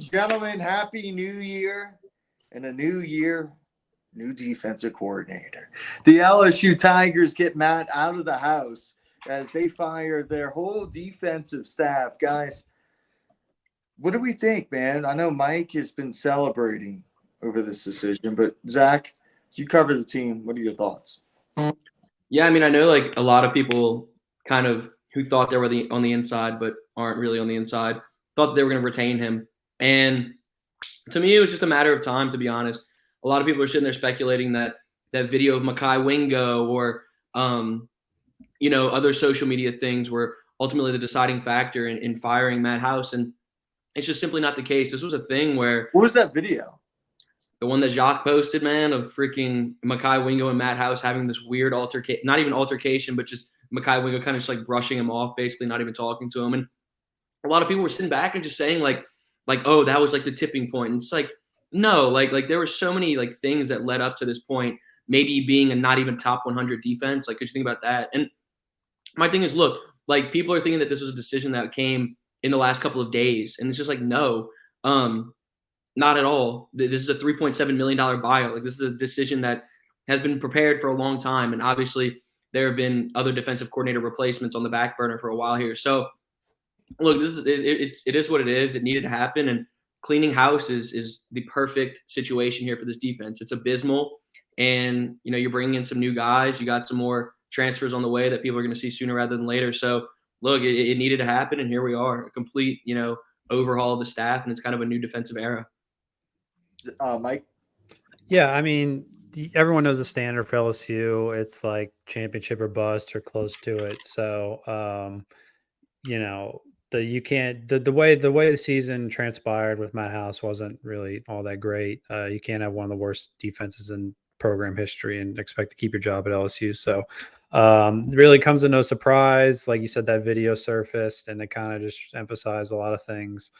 and gentlemen, happy new year. And a new year, new defensive coordinator. The LSU Tigers get Matt out of the house as they fire their whole defensive staff. Guys, what do we think, man? I know Mike has been celebrating over this decision, but Zach, you cover the team. What are your thoughts? Yeah, I mean, I know like a lot of people kind of who thought they were on the inside but aren't really on the inside thought that they were going to retain him. And to me, it was just a matter of time, to be honest. A lot of people are sitting there speculating that video of Mekhi Wingo or other social media things were ultimately the deciding factor in firing Matt House, and it's just simply not the case. This was a thing where What was that video? The one that Jacques posted, man, of freaking Mekhi Wingo and Matt House having this weird altercation, not even altercation, but just Mekhi Wingo kind of just like brushing him off, basically not even talking to him. And a lot of people were sitting back and just saying like, oh, that was like the tipping point. And it's like, no, like there were so many like things that led up to this point, maybe being a not even top 100 defense. Like, could you think about that? And my thing is, look, like people are thinking that this was a decision that came in the last couple of days. And it's just like, no, not at all. This is a $3.7 million buyout. Like, this is a decision that has been prepared for a long time. And obviously there have been other defensive coordinator replacements on the back burner for a while here. So look, it is what it is. It needed to happen. And cleaning house is the perfect situation here for this defense. It's abysmal. And, you're bringing in some new guys. You got some more transfers on the way that people are going to see sooner rather than later. So look, it needed to happen. And here we are, a complete, overhaul of the staff. And it's kind of a new defensive era. Mike? Yeah, I mean, everyone knows the standard for LSU. It's like championship or bust or close to it. So, the way the season transpired with Matt House wasn't really all that great. You can't have one of the worst defenses in program history and expect to keep your job at LSU. So, it really comes to no surprise. Like you said, that video surfaced and it kind of just emphasized a lot of things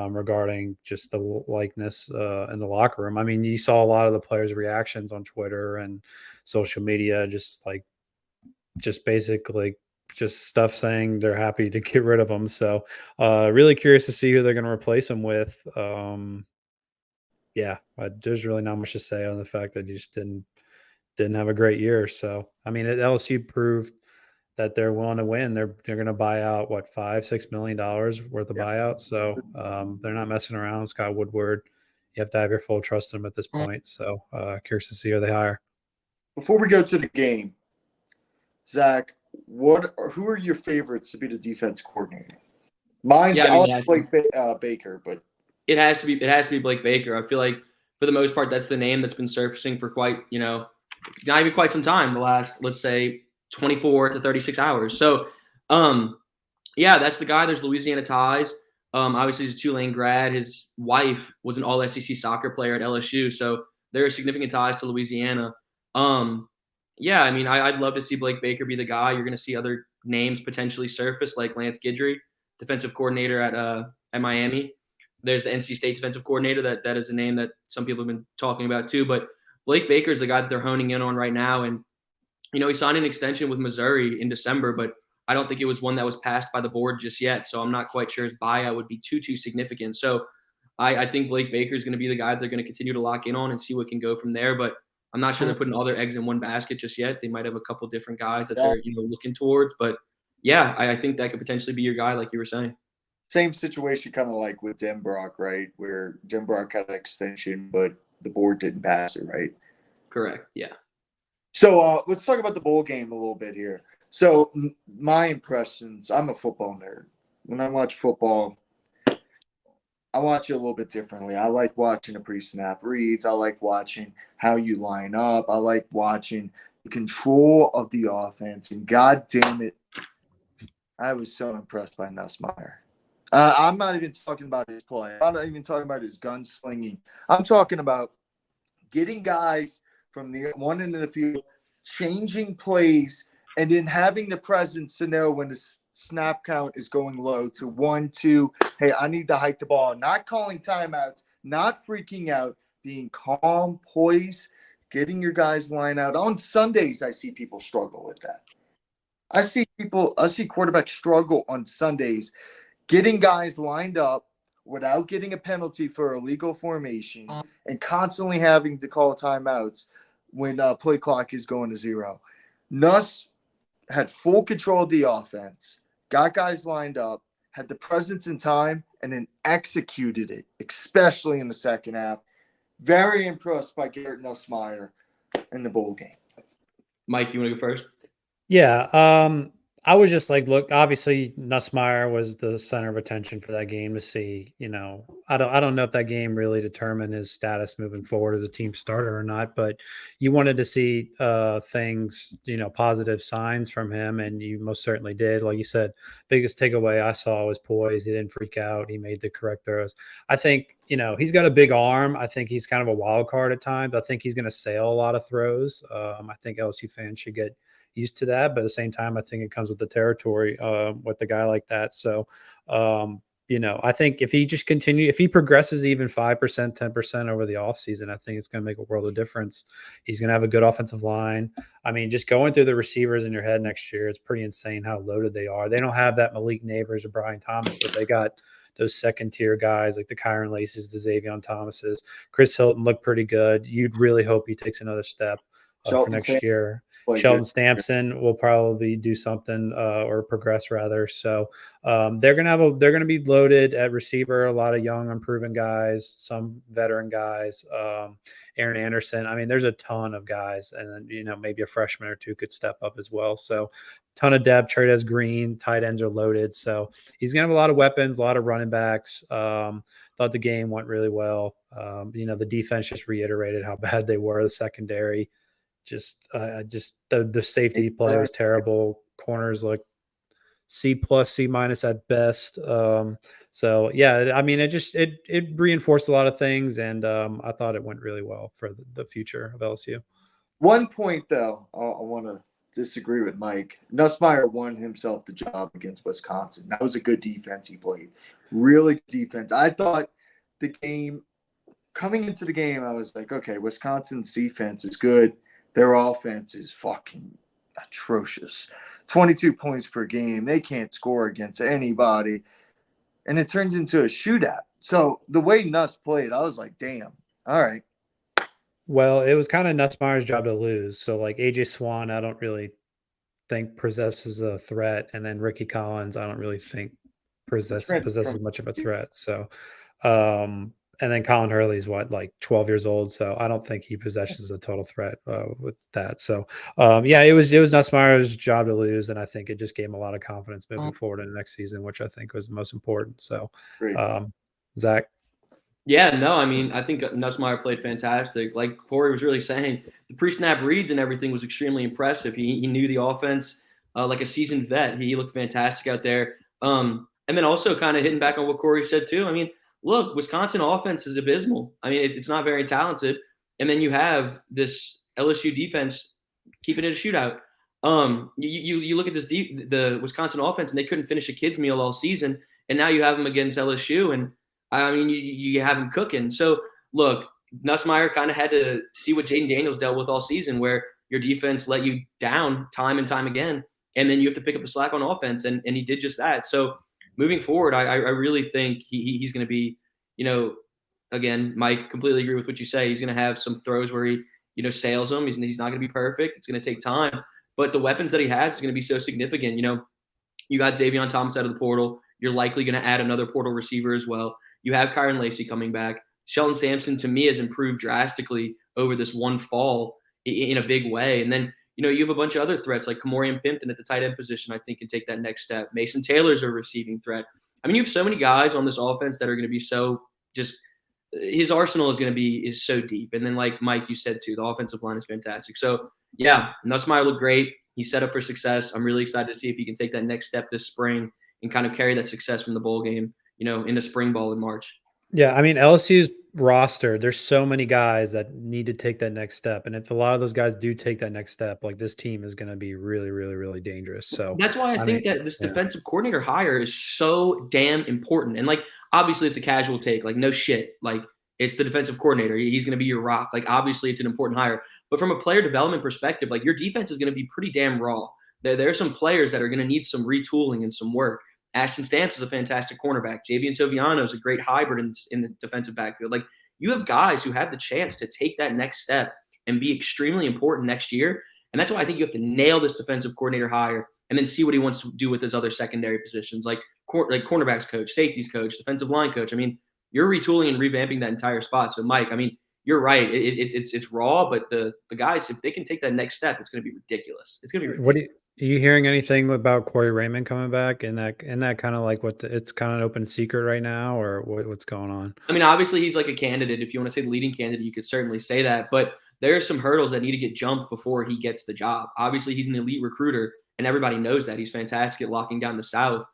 regarding just the likeness in the locker room. I mean, you saw a lot of the players' reactions on Twitter and social media, just basically just stuff saying they're happy to get rid of him. So really curious to see who they're going to replace him with. There's really not much to say on the fact that he just didn't have a great year. So, I mean, LSU proved that they're willing to win. They're going to buy out $5-6 million worth of buyouts. So they're not messing around. Scott Woodward, you have to have your full trust in him at this point. So curious to see who they hire. Before we go to the game, Zach, who are your favorites to be the defense coordinator? Mine's Blake Baker, but it has to be Blake Baker. I feel like for the most part, that's the name that's been surfacing for quite, not even quite some time. The last, let's say, 24 to 36 hours. So, that's the guy. There's Louisiana ties. Obviously, he's a Tulane grad. His wife was an all SEC soccer player at LSU. So there are significant ties to Louisiana. I mean, I'd love to see Blake Baker be the guy. You're going to see other names potentially surface, like Lance Guidry, defensive coordinator at Miami. There's the NC State defensive coordinator. That is a name that some people have been talking about too. But Blake Baker is the guy that they're honing in on right now. And, he signed an extension with Missouri in December, but I don't think it was one that was passed by the board just yet. So I'm not quite sure his buyout would be too significant. So I think Blake Baker is going to be the guy they're going to continue to lock in on and see what can go from there. But I'm not sure they're putting all their eggs in one basket just yet. They might have a couple different guys that they're looking towards. But I think that could potentially be your guy, like you were saying. Same situation kind of like with Denbrock, right? Where Denbrock had an extension, but the board didn't pass it, right? Correct, yeah. So let's talk about the bowl game a little bit here. So my impressions, I'm a football nerd. When I watch football, I watch it a little bit differently. I like watching the pre-snap reads. I like watching how you line up. I like watching the control of the offense. And God damn it, I was so impressed by Nussmeier. I'm not even talking about his play. I'm not even talking about his gunslinging. I'm talking about getting guys from the one end of the field, changing plays, and then having the presence to know when the snap count is going low to 1, 2. Hey, I need to hike the ball. Not calling timeouts, not freaking out, being calm, poised, getting your guys line out. On Sundays, I see people struggle with that. I see quarterbacks struggle on Sundays, getting guys lined up, without getting a penalty for illegal formation and constantly having to call timeouts when play clock is going to 0. Nuss had full control of the offense, got guys lined up, had the presence in time, and then executed it, especially in the second half. Very impressed by Garrett Nussmeier in the bowl game. Mike, you want to go first? Yeah. I was just like, look, obviously Nussmeier was the center of attention for that game to see, I don't know if that game really determined his status moving forward as a team starter or not, but you wanted to see things, positive signs from him. And you most certainly did. Like you said, biggest takeaway I saw was poise. He didn't freak out. He made the correct throws. I think, he's got a big arm. I think he's kind of a wild card at times. I think he's going to sail a lot of throws. I think LSU fans should get used to that, but at the same time, I think it comes with the territory with a guy like that. So, I think if he progresses even 5%, 10% over the offseason, I think it's going to make a world of difference. He's going to have a good offensive line. I mean, just going through the receivers in your head next year, it's pretty insane how loaded they are. They don't have that Malik Neighbors or Brian Thomas, but they got those second-tier guys like the Kyron Laces, the Xavier Thomases. Chris Hilton looked pretty good. You'd really hope he takes another step for next year. Sheldon Stampson will probably do something or progress rather. So they're gonna be loaded at receiver. A lot of young, unproven guys, some veteran guys. Aaron Anderson. I mean, there's a ton of guys, and then maybe a freshman or two could step up as well. So ton of depth. Trades Green, tight ends are loaded. So he's gonna have a lot of weapons, a lot of running backs. Thought the game went really well. The defense just reiterated how bad they were. The secondary. Just the safety play was terrible. Corners like C+, C- at best. So yeah, I mean, it reinforced a lot of things, and I thought it went really well for the future of LSU. One point though, I want to disagree with Mike. Nussmeier won himself the job against Wisconsin. That was a good defense he played. Really good defense. I thought the game coming into the game, I was like, okay, Wisconsin's defense is good. Their offense is fucking atrocious. 22 points per game. They can't score against anybody. And it turns into a shootout. So the way Nuss played, I was like, damn, all right. Well, it was kind of Nussmeier's job to lose. So like AJ Swan, I don't really think possesses a threat. And then Ricky Collins, I don't really think possesses much of a threat. So and then Colin Hurley's like 12 years old, so I don't think he possesses a total threat with that. So it was Nussmeier's job to lose, and I think it just gave him a lot of confidence moving forward in the next season, which I think was the most important. So, Zach. Yeah, no, I mean, I think Nussmeier played fantastic. Like Corey was really saying, the pre-snap reads and everything was extremely impressive. He knew the offense like a seasoned vet. He looked fantastic out there. And then also kind of hitting back on what Corey said too. I mean, look, Wisconsin offense is abysmal. I mean, it's not very talented. And then you have this LSU defense keeping it a shootout. You look at the Wisconsin offense, and they couldn't finish a kid's meal all season. And now you have them against LSU, and I mean, you have them cooking. So look, Nussmeier kind of had to see what Jaden Daniels dealt with all season, where your defense let you down time and time again, and then you have to pick up the slack on offense, and he did just that. So moving forward, I really think he's going to be, again, Mike, completely agree with what you say. He's going to have some throws where he, sails them. He's not going to be perfect. It's going to take time. But the weapons that he has is going to be so significant. You got Xavier Thomas out of the portal. You're likely going to add another portal receiver as well. You have Kyron Lacy coming back. Sheldon Sampson, to me, has improved drastically over this one fall in a big way. And then, you have a bunch of other threats like Kamorian Pimpton at the tight end position, I think, can take that next step. Mason Taylor's a receiving threat. I mean, you have so many guys on this offense that are going to be so just – his arsenal is so deep. And then, like Mike, you said too, the offensive line is fantastic. So, yeah, Nussmeier looked great. He's set up for success. I'm really excited to see if he can take that next step this spring and kind of carry that success from the bowl game, in the spring ball in March. Yeah, I mean, LSU's roster, there's so many guys that need to take that next step. And if a lot of those guys do take that next step, like this team is going to be really, really, really dangerous. So that's why I think that this defensive coordinator hire is so damn important. And like, obviously it's a casual take, like no shit. Like it's the defensive coordinator. He's going to be your rock. Like obviously it's an important hire, but from a player development perspective, like your defense is going to be pretty damn raw. There are some players that are going to need some retooling and some work. Ashton Stamps is a fantastic cornerback. Javian Toviano is a great hybrid in the defensive backfield. Like, you have guys who have the chance to take that next step and be extremely important next year. And that's why I think you have to nail this defensive coordinator hire and then see what he wants to do with his other secondary positions, like cornerbacks coach, safeties coach, defensive line coach. I mean, you're retooling and revamping that entire spot. So, Mike, I mean, you're right. It's raw, but the guys, if they can take that next step, it's going to be ridiculous. It's going to be ridiculous. Are you hearing anything about Corey Raymond coming back? And that kind of like it's kind of an open secret right now, or what's going on? I mean, obviously he's like a candidate. If you want to say the leading candidate, you could certainly say that. But there are some hurdles that need to get jumped before he gets the job. Obviously, he's an elite recruiter, and everybody knows that. He's fantastic at locking down the South.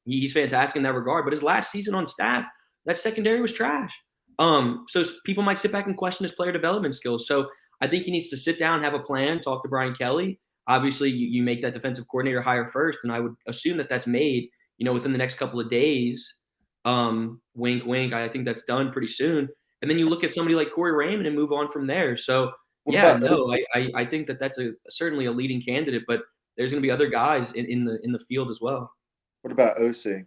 He's fantastic in that regard. But his last season on staff, that secondary was trash. So people might sit back and question his player development skills. So I think he needs to sit down, have a plan, talk to Brian Kelly. Obviously, you make that defensive coordinator hire first, and I would assume that that's made, within the next couple of days. Wink, wink. I think that's done pretty soon. And then you look at somebody like Corey Raymond and move on from there. So, I think that's certainly a leading candidate, but there's going to be other guys in the field as well. What about OC?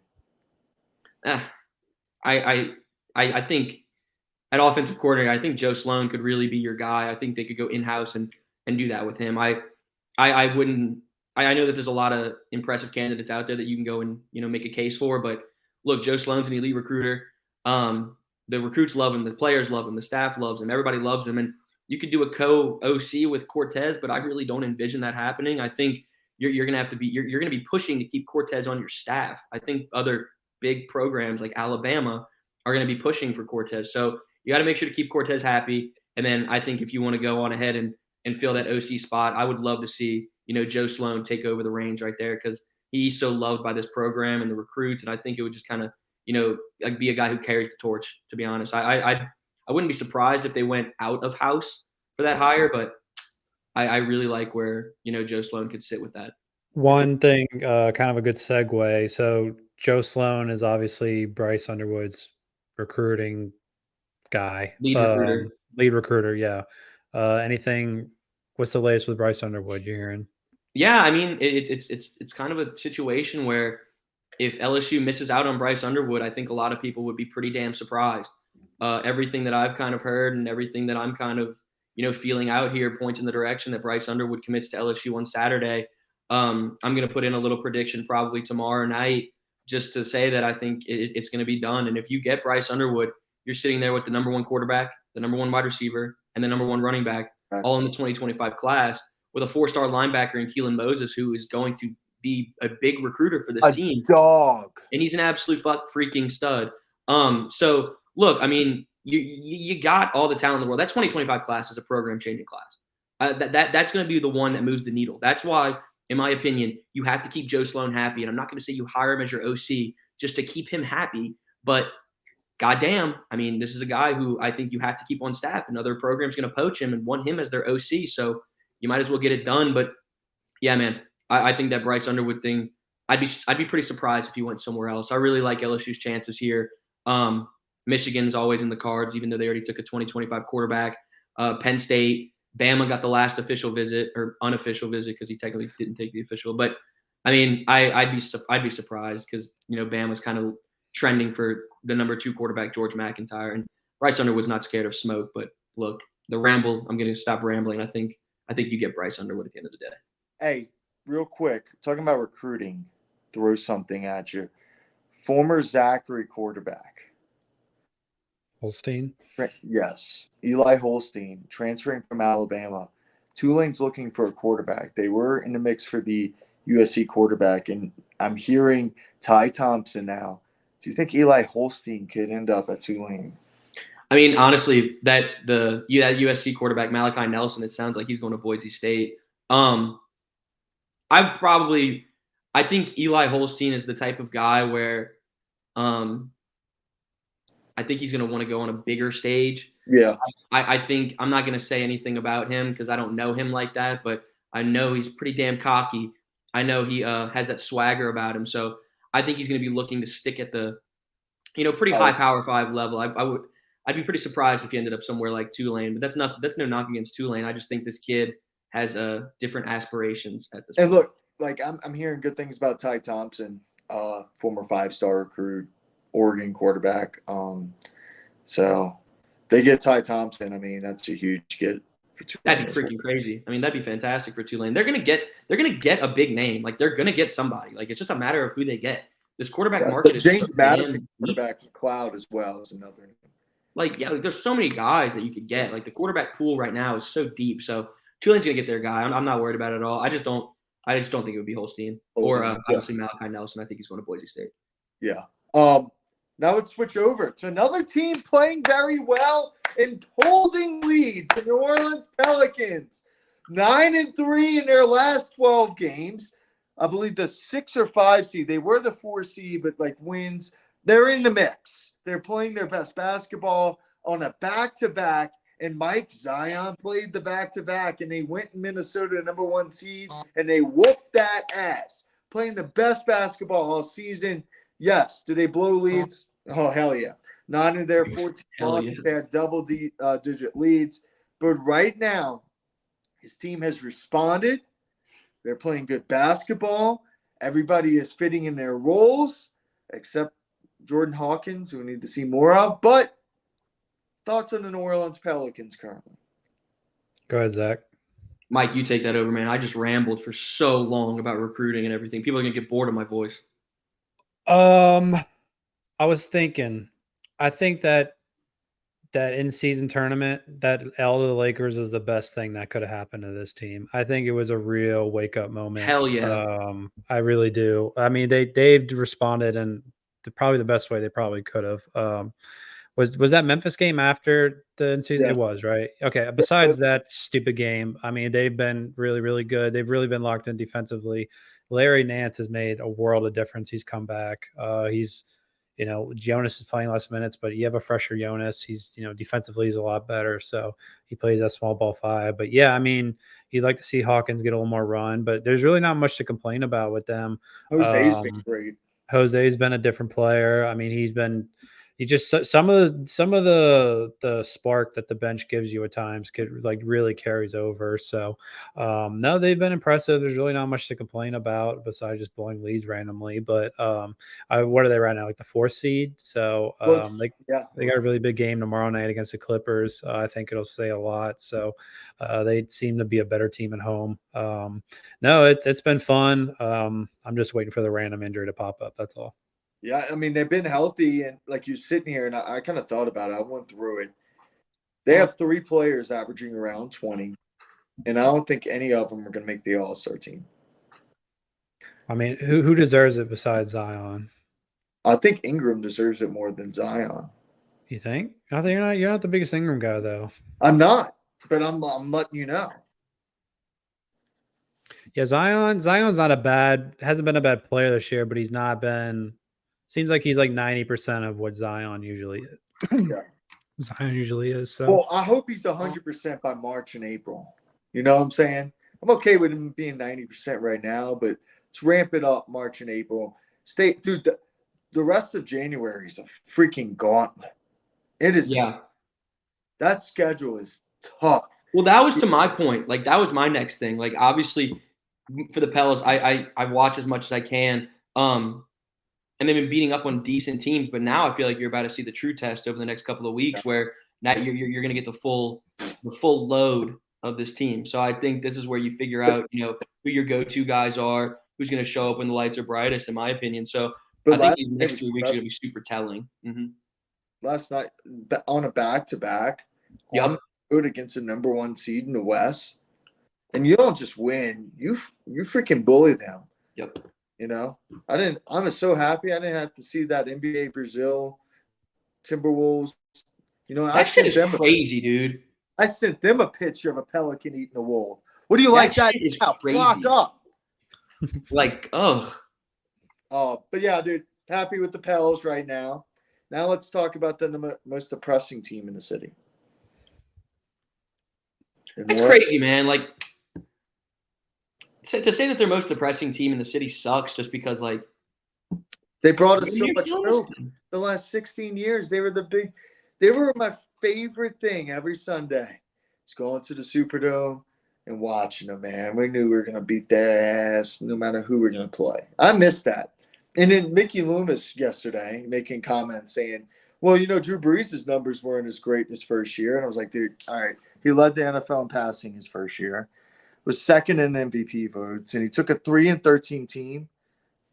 I think at offensive coordinator, I think Joe Sloan could really be your guy. I think they could go in-house and do that with him. I know that there's a lot of impressive candidates out there that you can go and, make a case for, but look, Joe Sloan's an elite recruiter. The recruits love him. The players love him. The staff loves him. Everybody loves him. And you could do a co-OC with Cortez, but I really don't envision that happening. I think you're going to have to be, you're going to be pushing to keep Cortez on your staff. I think other big programs like Alabama are going to be pushing for Cortez. So you got to make sure to keep Cortez happy. And then I think if you want to go on ahead and fill that OC spot, I would love to see, Joe Sloan take over the reins right there, because he's so loved by this program and the recruits. And I think it would just kind of, like be a guy who carries the torch, to be honest. I wouldn't be surprised if they went out of house for that hire, but I really like where, Joe Sloan could sit with that. One thing, kind of a good segue. So Joe Sloan is obviously Bryce Underwood's recruiting guy. Lead recruiter, yeah. What's the latest with Bryce Underwood you're hearing? Yeah, I mean, it's kind of a situation where if LSU misses out on Bryce Underwood, I think a lot of people would be pretty damn surprised. Everything that I've kind of heard and everything that I'm kind of, feeling out here points in the direction that Bryce Underwood commits to LSU on Saturday. I'm going to put in a little prediction probably tomorrow night just to say that I think it's going to be done. And if you get Bryce Underwood, you're sitting there with the number one quarterback, the number one wide receiver, and the number one running back, all in the 2025 class, with a 4-star linebacker in Keelan Moses, who is going to be a big recruiter for this team. Dog. And he's an absolute freaking stud. So look, I mean, you got all the talent in the world. That 2025 class is a program-changing class. That's going to be the one that moves the needle. That's why, in my opinion, you have to keep Joe Sloan happy. And I'm not going to say you hire him as your OC just to keep him happy, but goddamn, I mean, this is a guy who I think you have to keep on staff. Another program's going to poach him and want him as their OC. So you might as well get it done. But yeah, man, I think that Bryce Underwood thing, I'd be pretty surprised if he went somewhere else. I really like LSU's chances here. Michigan is always in the cards, even though they already took a 2025 quarterback. Penn State, Bama got the last official visit, or unofficial visit, because he technically didn't take the official. But I mean, I'd be surprised, because Bama's kind of trending for the number 2 quarterback, George McIntyre, and Bryce Underwood's not scared of smoke. But look, the ramble, I'm going to stop rambling. I think you get Bryce Underwood at the end of the day. Hey, real quick, talking about recruiting, throw something at you. Former Zachary quarterback. Holstein? Yes. Eli Holstein, transferring from Alabama. Tulane's looking for a quarterback. They were in the mix for the USC quarterback, and I'm hearing Ty Thompson now. Do you think Eli Holstein could end up at Tulane? I mean, honestly, that USC quarterback, Malachi Nelson, it sounds like he's going to Boise State. I think Eli Holstein is the type of guy where I think he's going to want to go on a bigger stage. Yeah. I think I'm not going to say anything about him because I don't know him like that, but I know he's pretty damn cocky. I know he has that swagger about him. So I think he's going to be looking to stick at the, pretty high Power 5 level. I'd be pretty surprised if he ended up somewhere like Tulane, but that's no knock against Tulane. I just think this kid has different aspirations at this point. And look, like I'm hearing good things about Ty Thompson. former 5-star recruit, Oregon quarterback. So they get Ty Thompson. I mean, that's a huge get for Tulane. That'd be freaking crazy. I mean, that'd be fantastic for Tulane. They're gonna get a big name. Like they're gonna get somebody. Like it's just a matter of who they get. This quarterback market is James so Madison damn deep. quarterback McLeod as well is another name. Like there's so many guys that you could get. Like the quarterback pool right now is so deep. So Tulane's gonna get their guy. I'm not worried about it at all. I just don't think it would be Holstein or obviously Malachi Nelson. I think he's going to Boise State. Yeah. Now let's switch over to another team playing very well and holding leads. The New Orleans Pelicans, 9-3 in their last 12 games. I believe the 6 or 5 seed. They were the 4 seed, but like wins. They're in the mix. They're playing their best basketball on a back-to-back. And Mike Zion played the back-to-back, and they went in Minnesota, number 1 seed, and they whooped that ass. Playing the best basketball all season. Yes. Do they blow leads? Oh, hell yeah. 9 of their 14 months, they had double-digit leads. But right now, his team has responded. They're playing good basketball. Everybody is fitting in their roles, except Jordan Hawkins, who we need to see more of. But thoughts on the New Orleans Pelicans currently? Go ahead, Zach. Mike, you take that over, man. I just rambled for so long about recruiting and everything. People are going to get bored of my voice. I was thinking, I think that in-season tournament, that L to the Lakers is the best thing that could have happened to this team. I think it was a real wake-up moment. Hell yeah. I really do. I mean, they've responded in probably the best way they probably could have. Was that Memphis game after the in-season? Yeah. It was, right? Okay. Besides that stupid game, I mean, they've been really, really good. They've really been locked in defensively. Larry Nance has made a world of difference. He's come back. Jonas is playing less minutes, but you have a fresher Jonas. He's, defensively he's a lot better. So he plays that small ball 5. But yeah, I mean, you'd like to see Hawkins get a little more run, but there's really not much to complain about with them. Jose's been great. Jose's been a different player. I mean, some of the spark that the bench gives you at times could really carries over. So no, they've been impressive. There's really not much to complain about besides just blowing leads randomly. But what are they right now? Like the 4th seed. So they got a really big game tomorrow night against the Clippers. I think it'll say a lot. So they seem to be a better team at home. No, it's been fun. I'm just waiting for the random injury to pop up. That's all. Yeah, I mean, they've been healthy, and like you're sitting here, and I kind of thought about it. I went through it. They have 3 players averaging around 20, and I don't think any of them are going to make the All-Star team. I mean, who deserves it besides Zion? I think Ingram deserves it more than Zion. You think? I think you're not the biggest Ingram guy, though. I'm not, but I'm letting you know. Yeah, Zion's hasn't been a bad player this year, but he's not been. Seems like he's like 90% of what Zion usually is. Yeah. Zion usually is. So. Well, I hope he's 100% by March and April. You know what I'm saying? I'm okay with him being 90% right now, but let's ramp it up March and April. Dude, the rest of January is a freaking gauntlet. It is. Yeah. That schedule is tough. Well, that was to my point. Like, that was my next thing. Like, obviously, for the Pelicans, I watch as much as I can. And they've been beating up on decent teams, but now I feel like you're about to see the true test over the next couple of weeks, where now you're going to get the full load of this team. So I think this is where you figure out, who your go-to guys are, who's going to show up when the lights are brightest, in my opinion. So I think these next 3 weeks are going to be super telling. Mm-hmm. Last night on a back-to-back, on the road against the number 1 seed in the West, and you don't just win, you freaking bully them. Yep. I was so happy I didn't have to see that NBA Brazil Timberwolves. That shit is crazy, dude. I sent them a picture of a pelican eating a wolf. What do you like that? Shit is crazy. Lock up. But yeah, dude, happy with the Pels right now. Now let's talk about the most depressing team in the city. It's crazy, man. Like, to say that their most depressing team in the city sucks just because, like, they brought us so much hope. The last 16 years, they were my favorite thing every Sunday. It's going to the Superdome and watching them, man. We knew we were going to beat their ass no matter who we're going to play. I miss that. And then Mickey Loomis yesterday making comments saying, well, Drew Brees' numbers weren't as great in his first year. And I was like, dude, all right. He led the NFL in passing his first year, was second in MVP votes, and he took a 3-13 team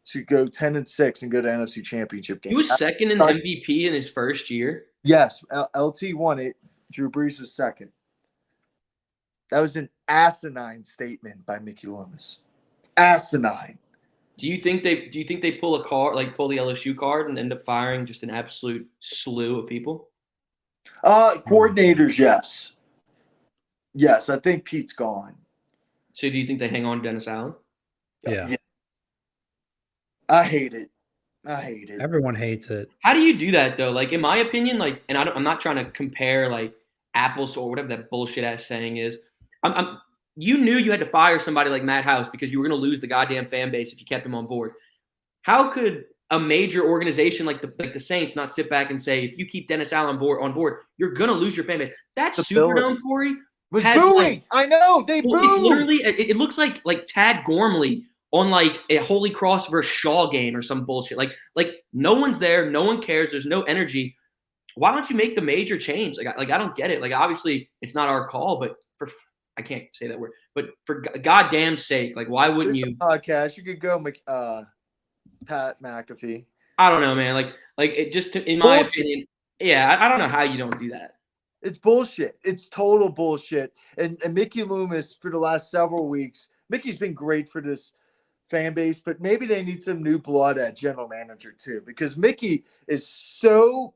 to go 10-6 and go to NFC Championship game. He was second in MVP in his first year. Yes, LT won it. Drew Brees was second. That was an asinine statement by Mickey Loomis. Asinine. Do you think they pull the LSU card and end up firing just an absolute slew of people? Coordinators, yes. Yes, I think Pete's gone. So do you think they hang on to Dennis Allen? Yeah. I hate it. Everyone hates it. How do you do that though? Like in my opinion, and I'm not trying to compare like apples or whatever that bullshit ass saying is. You knew you had to fire somebody like Matt House because you were going to lose the goddamn fan base if you kept him on board. How could a major organization like the Saints not sit back and say, if you keep Dennis Allen on board, you're going to lose your fan base? That Superdome, Corey, was booing. I know they booed. It's literally it looks like Tad Gormley on like a Holy Cross versus Shaw game or some bullshit. Like no one's there, no one cares. There's no energy. Why don't you make the major change? Like I don't get it. Like obviously it's not our call, but I can't say that word, but for goddamn sake, like why wouldn't you? Podcast, you could go, Pat McAfee. I don't know, man. Like it just in my opinion, yeah. I don't know how you don't do that. It's bullshit. It's total bullshit. And Mickey Loomis for the last several weeks, Mickey's been great for this fan base, but maybe they need some new blood at general manager too, because Mickey is so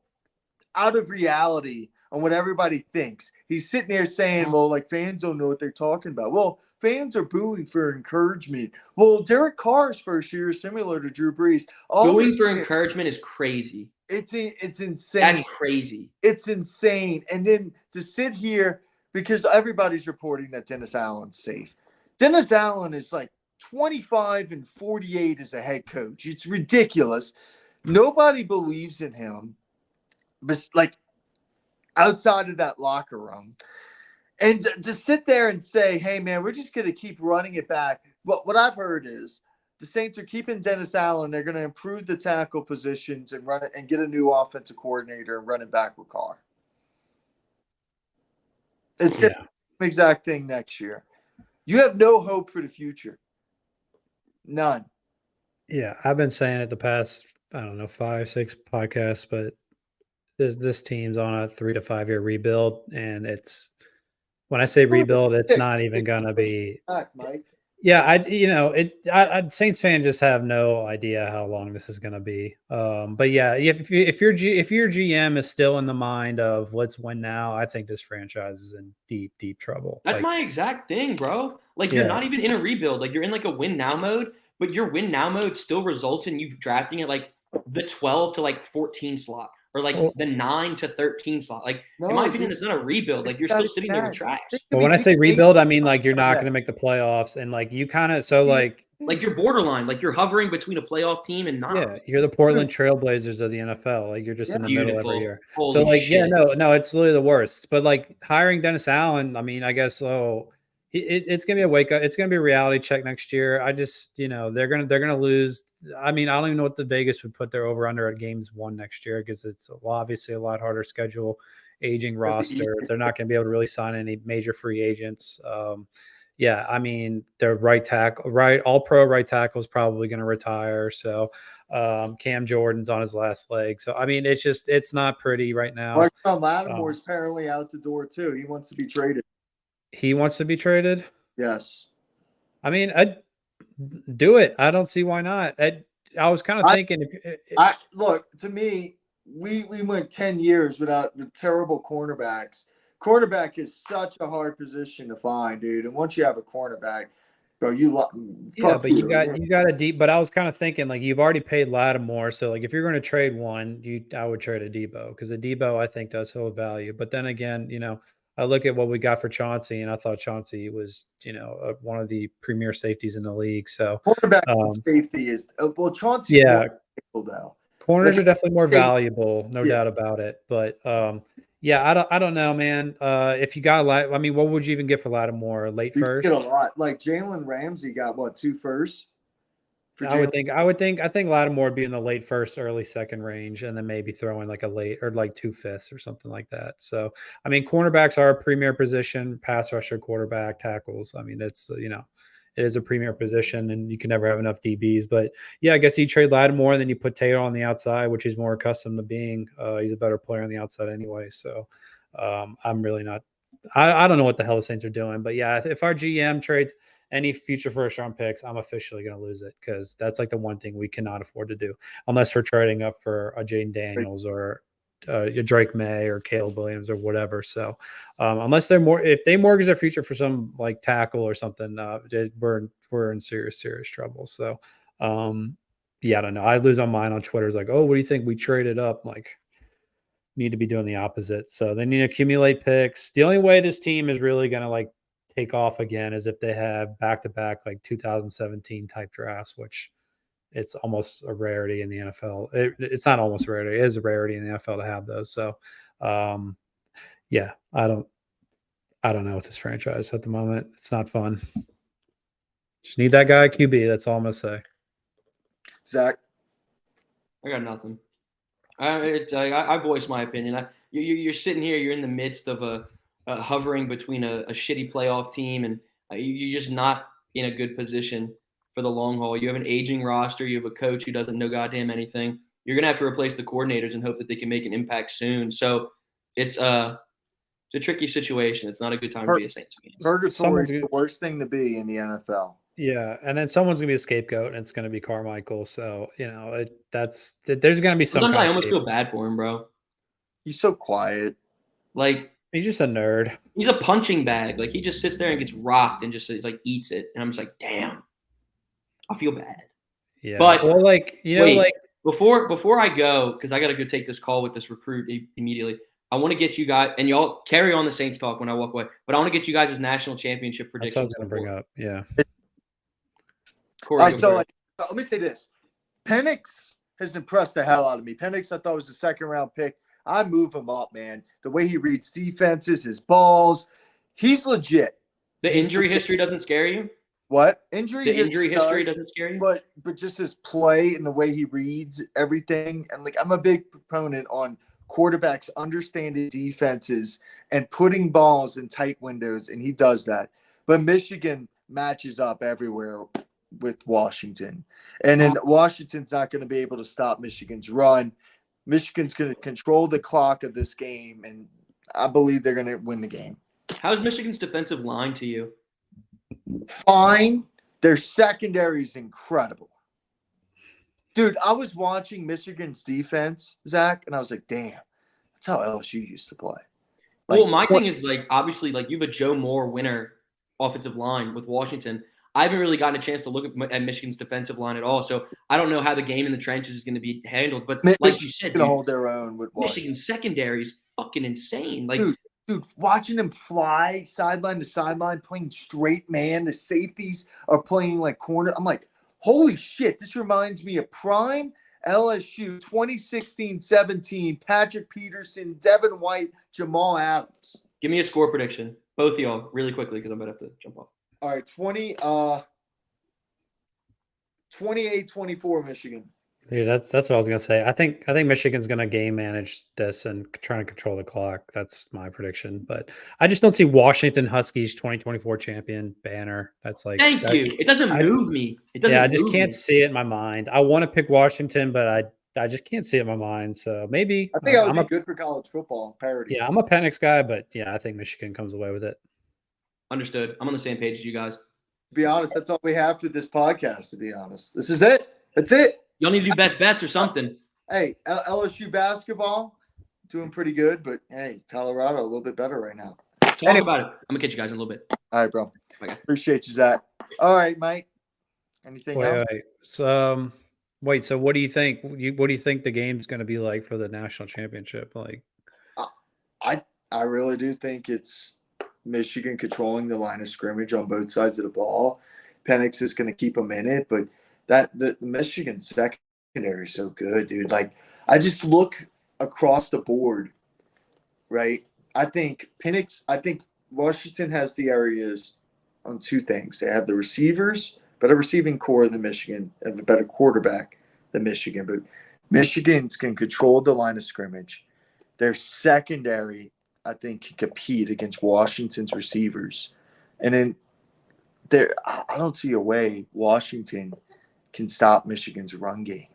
out of reality on what everybody thinks. He's sitting there saying, well, like fans don't know what they're talking about. Well, fans are booing for encouragement. Well, Derek Carr's first year is similar to Drew Brees. Booing for encouragement is crazy. It's insane. That's crazy. It's insane. And then to sit here, because everybody's reporting that Dennis Allen's safe. Dennis Allen is like 25-48 as a head coach. It's ridiculous. Nobody believes in him, but like outside of that locker room. And to sit there and say, hey, man, we're just going to keep running it back. What I've heard is the Saints are keeping Dennis Allen. They're going to improve the tackle positions and run it and get a new offensive coordinator and run it back with Carr. It's the exact thing next year. You have no hope for the future. None. Yeah, I've been saying it the past, 5-6 podcasts, but this team's on a 3 to 5 year rebuild, and it's when I say rebuild, it's not even gonna be. Mike. Yeah, Saints fans just have no idea how long this is gonna be. But yeah, if your GM is still in the mind of let's win now, I think this franchise is in deep trouble. That's my exact thing, bro. Like you're not even in a rebuild. Like you're in like a win now mode, but your win now mode still results in you drafting at like the 12 to like 14 slot. Or like the 9 to 13 slot. Like in my opinion, it's not a rebuild. Like you're still sitting there with trash. But when I say rebuild, I mean like you're not going to make the playoffs, and like you kind of like you're borderline. Like you're hovering between a playoff team and not. Yeah, you're the Portland Trailblazers of the NFL. Like you're just in the middle every year. Holy so like shit. no, it's literally the worst. But like hiring Dennis Allen, I mean, I guess it's gonna be a wake up. It's gonna be a reality check next year. I just they're gonna lose. I mean, I don't even know what the Vegas would put their over under at games won next year because it's obviously a lot harder schedule, aging roster. They're not gonna be able to really sign any major free agents. Yeah, I mean, their all pro right tackle is probably going to retire. So Cam Jordan's on his last leg. So, I mean, it's not pretty right now. Marshon Lattimore's apparently out the door too. He wants to be traded. He wants to be traded? Yes. I mean, I'd do it. I don't see why not. I was kind of thinking. Look, to me, we went 10 years with terrible cornerbacks. Cornerback is such a hard position to find, dude. And once you have a cornerback, bro, you got a deep. But I was kind of thinking like you've already paid Lattimore, so like if you're going to trade one, I would trade a Debo because a Debo I think does hold value. But then again, I look at what we got for Chauncey, and I thought Chauncey was one of the premier safeties in the league. So cornerback safety is Chauncey. Yeah, corners are definitely more safety. Valuable, no doubt about it. But yeah, I don't know, man. If you got I mean, what would you even get for Lattimore? Late first? Get a lot. Like Jalen Ramsey got what, 2 firsts? for I would Jalen? think I think Lattimore would be in the late first, early second range, and then maybe throw in like a late or like 2/5 or something like that. So I mean, cornerbacks are a premier position, pass rusher, quarterback, tackles. I mean, it's it is a premier position, and you can never have enough DBs. But yeah, I guess you trade Lattimore, and then you put Taylor on the outside, which he's more accustomed to being. He's a better player on the outside anyway. So I'm really not. I don't know what the hell the Saints are doing, but yeah, if our GM trades any future first round picks, I'm officially going to lose it because that's like the one thing we cannot afford to do unless we're trading up for a Jaden Daniels or Drake May or Caleb Williams or whatever. So unless if they mortgage their future for some like tackle or something, we're in serious trouble. So yeah, I don't know. I lose my mind on Twitter. It's like, oh, what do you think? We traded up. Like, need to be doing the opposite. So they need to accumulate picks. The only way this team is really going to like take off again is if they have back-to-back like 2017 type drafts, which it's almost a rarity in the NFL. It's not almost a rarity. It is a rarity in the NFL to have those. So, yeah, I don't know with this franchise at the moment. It's not fun. Just need that guy QB. That's all I'm gonna say. Zach, I got nothing. I voiced my opinion. You're sitting here. You're in the midst of a hovering between a shitty playoff team, and you're just not in a good position for the long haul. You have an aging roster. You have a coach who doesn't know goddamn anything. You're gonna have to replace the coordinators and hope that they can make an impact soon. So it's a tricky situation. It's not a good time to be a Saints fan. purgatory is the worst thing to be in the NFL. Yeah, and then someone's gonna be a scapegoat, and it's gonna be Carmichael. So there's gonna be some. Sometimes I almost feel bad for him, bro. He's so quiet. Like he's just a nerd. He's a punching bag. Like he just sits there and gets rocked and just like eats it. And I'm just like, damn, I feel bad. Yeah, but or like wait, like before I go, because I got to go take this call with this recruit immediately. I want to get you guys, and y'all carry on the Saints talk when I walk away. But I want to get you guys' national championship predictions. That's what I was going to bring up. Yeah. Corey, all right, so let me say this: Penix has impressed the hell out of me. Penix, I thought was a second-round pick. I move him up, man. The way he reads defenses, his balls, he's legit. The injury history doesn't scare you? What? The injury history doesn't scare you? But just his play and the way he reads everything. And like I'm a big proponent on quarterbacks understanding defenses and putting balls in tight windows, and he does that. But Michigan matches up everywhere with Washington. And then Washington's not going to be able to stop Michigan's run. Michigan's going to control the clock of this game, and I believe they're going to win the game. How's Michigan's defensive line to you? Fine. Their secondary is incredible. Dude, I was watching Michigan's defense, Zach, and I was like, damn, that's how LSU used to play. Like, well, my thing is, like, obviously, like, you have a Joe Moore winner offensive line with Washington. I haven't really gotten a chance to look at Michigan's defensive line at all, so I don't know how the game in the trenches is going to be handled. But like you said, dude, hold their own with Michigan's secondary is fucking insane. Like, dude, watching them fly sideline to sideline, playing straight man, the safeties are playing like corner. I'm like, holy shit, this reminds me of prime LSU 2016-17, Patrick Peterson, Devin White, Jamal Adams. Give me a score prediction, both of y'all, really quickly, because I'm about to have to jump off. All right, 28-24 Michigan. Dude, that's what I was gonna say. I think Michigan's gonna game manage this and trying to control the clock. That's my prediction. But I just don't see Washington Huskies 2024 champion banner. That's like thank you. It doesn't move me. It doesn't. Yeah, I just can't see it in my mind. I want to pick Washington, but I just can't see it in my mind. So maybe I think would be good for college football parity. Yeah, I'm a Penix guy, but yeah, I think Michigan comes away with it. Understood. I'm on the same page as you guys. To be honest, that's all we have for this podcast. To be honest, this is it. That's it. Y'all need to do best bets or something. Hey, LSU basketball doing pretty good, but hey, Colorado a little bit better right now. Talk about it. I'm gonna catch you guys in a little bit. All right, bro. Okay. Appreciate you, Zach. All right, Mike. Anything else? Wait. So, So, what do you think? What do you think the game's going to be like for the national championship? Like, I really do think it's Michigan controlling the line of scrimmage on both sides of the ball. Penix is going to keep them in it, but the Michigan secondary is so good, dude. Like, I just look across the board, right? I think Washington has the areas on two things. They have the receivers, better receiving core than Michigan, have a better quarterback than Michigan. But Michigan's can control the line of scrimmage. Their secondary, I think, can compete against Washington's receivers. And then I don't see a way Washington can stop Michigan's run game.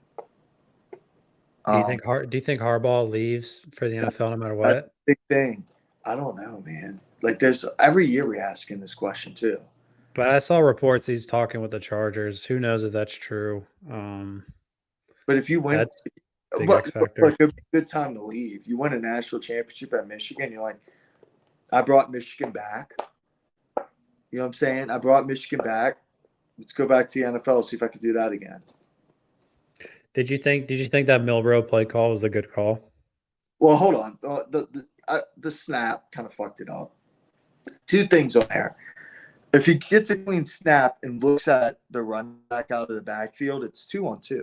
Do you think Harbaugh leaves for the NFL no matter That's what? a big thing. I don't know, man. Like, there's every year we asking this question too. But I saw reports he's talking with the Chargers. Who knows if that's true? But if you win, That's big X factor. look, it'd be a good time to leave. You win a national championship at Michigan. You're like, I brought Michigan back. You know what I'm saying? I brought Michigan back. Let's go back to the NFL. See if I could do that again. Did you think that Milrow play call was a good call? Well, hold on. The snap kind of fucked it up. Two things on there. If he gets a clean snap and looks at the run back out of the backfield, it's 2-on-2.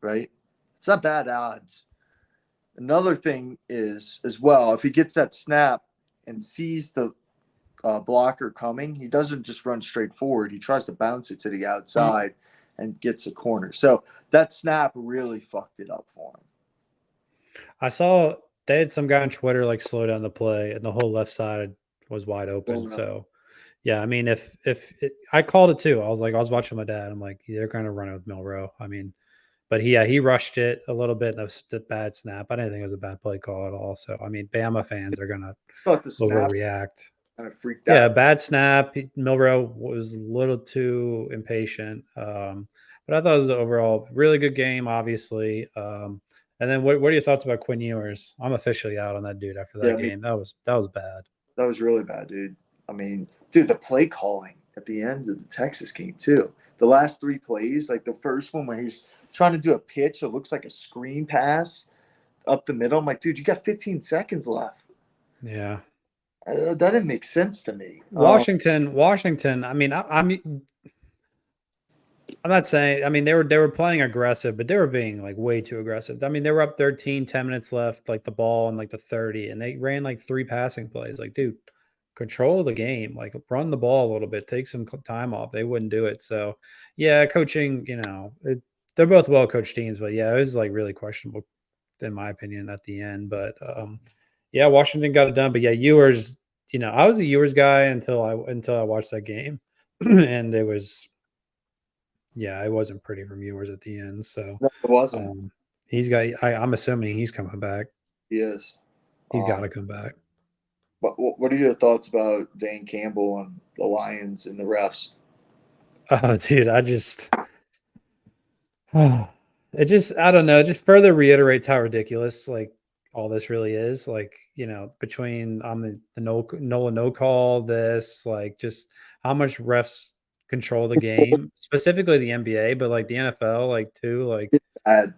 Right? It's not bad odds. Another thing is, as well, if he gets that snap and sees the blocker coming, he doesn't just run straight forward. He tries to bounce it to the outside and gets a corner. So that snap really fucked it up for him. I saw they had some guy on Twitter like slow down the play, and the whole left side was wide open. So, yeah, I mean, I called it too. I was watching my dad. I'm like, they're going to run it with Milrow. I mean, but he rushed it a little bit. That was a bad snap. I didn't think it was a bad play call at all. So, I mean, Bama fans are going to overreact. Kind of freaked out. Yeah, bad snap. Milrow was a little too impatient. But I thought it was overall really good game, obviously. And then what are your thoughts about Quinn Ewers? I'm officially out on that dude after that game. That was bad. That was really bad, dude. I mean, dude, the play calling at the end of the Texas game too. The last three plays, like the first one where he's trying to do a pitch, it looks like a screen pass up the middle. I'm like, dude, you got 15 seconds left. Yeah. That didn't make sense to me. Washington. I mean, I'm not saying. I mean, they were playing aggressive, but they were being like way too aggressive. I mean, they were up 13, 10 minutes left, like the ball and like the 30, and they ran like 3 passing plays. Like, dude, control the game. Like, run the ball a little bit. Take some time off. They wouldn't do it. So, yeah, coaching. They're both well coached teams, but yeah, it was like really questionable in my opinion at the end. But yeah, Washington got it done. But yeah, Ewers. I was a Ewers guy until I watched that game, and it was. Yeah, it wasn't pretty from Ewers at the end. So no, it wasn't. I'm assuming he's coming back. He is. He's got to come back. But what are your thoughts about Dan Campbell and the Lions and the refs? Oh, dude, I don't know. It just further reiterates how ridiculous like all this really is. Like, between the no call, this like just how much refs control the game, specifically the NBA, but like the NFL, like too, like bad.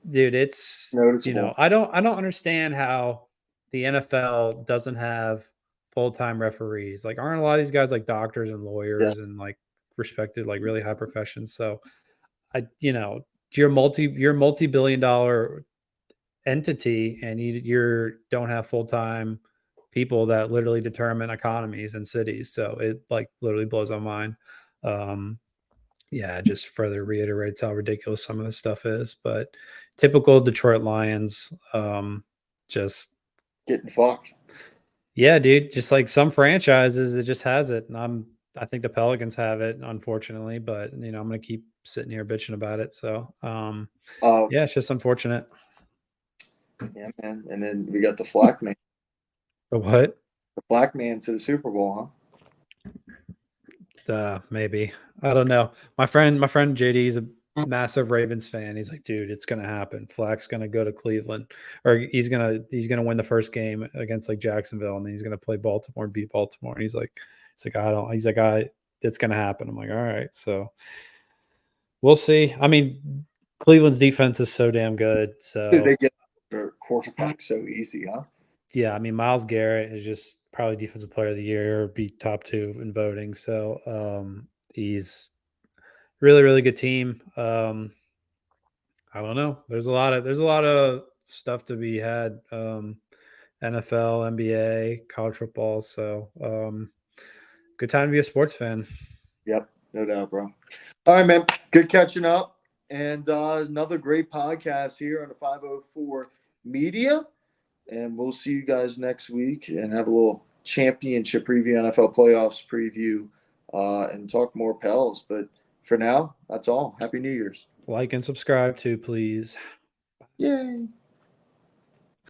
Dude, it's noticeable. I don't understand how the NFL doesn't have full-time referees. Like, aren't a lot of these guys like doctors and lawyers and like respected, like really high professions? So you're multi-billion-dollar entity and you don't have full-time people that literally determine economies and cities. So it like literally blows my mind. Yeah, it just further reiterates how ridiculous some of this stuff is. But typical Detroit Lions, just getting fucked. Yeah, dude. Just like some franchises, it just has it. And I think the Pelicans have it, unfortunately. But I'm gonna keep sitting here bitching about it. So yeah, it's just unfortunate. Yeah, man. And then we got the Flack man. The what? The Flack man to the Super Bowl, huh? Maybe. I don't know. My friend JD is a massive Ravens fan. He's like, dude, it's gonna happen. Flack's gonna go to Cleveland, or he's gonna win the first game against like Jacksonville, and then he's gonna play Baltimore and beat Baltimore. And he's like, it's gonna happen. I'm like, all right, so we'll see. I mean, Cleveland's defense is so damn good. So dude, they get their quarterback so easy, huh? Yeah, I mean, Myles Garrett is just probably defensive player of the year, be top 2 in voting. So he's really, really good team. I don't know. There's a lot of stuff to be had. NFL, NBA, college football. So good time to be a sports fan. Yep. No doubt, bro. All right, man. Good catching up. And another great podcast here on the 504 Media. And we'll see you guys next week and have a little championship preview, NFL playoffs preview, and talk more Pels. But for now, that's all. Happy New Year's. Like and subscribe too, please. Yay.